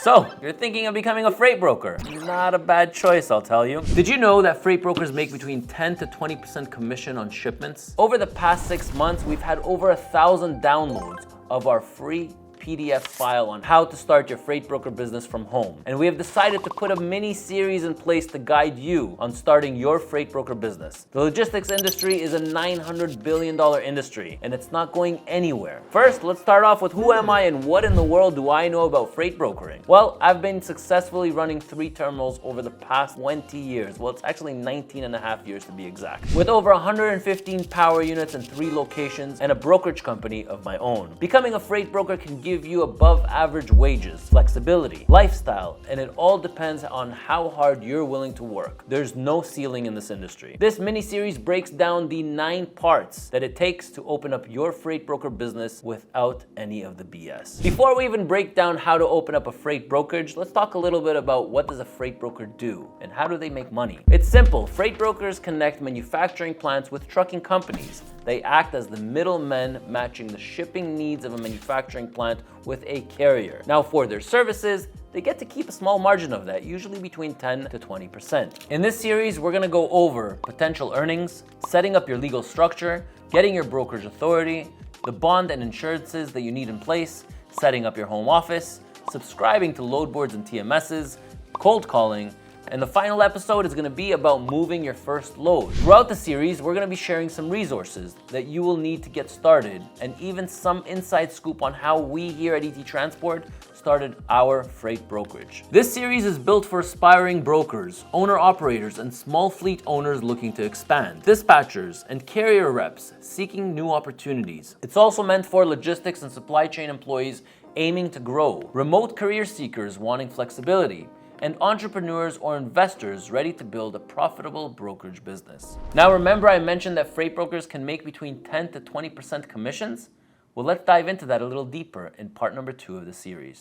So, you're thinking of becoming a freight broker. Not a bad choice, I'll tell you. Did you know that freight brokers make between 10 to 20% commission on shipments? Over the past 6 months, we've had over 1,000 downloads of our free PDF file on how to start your freight broker business from home. And we have decided to put a mini series in place to guide you on starting your freight broker business. The logistics industry is a $900 billion industry, and it's not going anywhere. First, let's start off with who am I and what in the world do I know about freight brokering? Well, I've been successfully running 3 terminals over the past 20 years. Well, it's actually 19 and a half years to be exact. With over 115 power units in 3 locations and a brokerage company of my own. Becoming a freight broker can give you above average wages, flexibility, lifestyle, and it all depends on how hard you're willing to work. There's no ceiling in this industry. This mini-series breaks down the 9 parts that it takes to open up your freight broker business without any of the BS. Before we even break down how to open up a freight brokerage, let's talk a little bit about what does a freight broker do and how do they make money. It's simple. Freight brokers connect manufacturing plants with trucking companies. They act as the middlemen matching the shipping needs of a manufacturing plant with a carrier. Now for their services, they get to keep a small margin of that, usually between 10 to 20%. In this series, we're gonna go over potential earnings, setting up your legal structure, getting your brokerage authority, the bond and insurances that you need in place, setting up your home office, subscribing to load boards and TMSs, cold calling, and the final episode is going to be about moving your first load. Throughout the series, we're going to be sharing some resources that you will need to get started and even some inside scoop on how we here at ET Transport started our freight brokerage. This series is built for aspiring brokers, owner-operators, and small fleet owners looking to expand, dispatchers, and carrier reps seeking new opportunities. It's also meant for logistics and supply chain employees aiming to grow, remote career seekers wanting flexibility, and entrepreneurs or investors ready to build a profitable brokerage business. Now remember I mentioned that freight brokers can make between 10 to 20% commissions? Well, let's dive into that a little deeper in part number 2 of the series.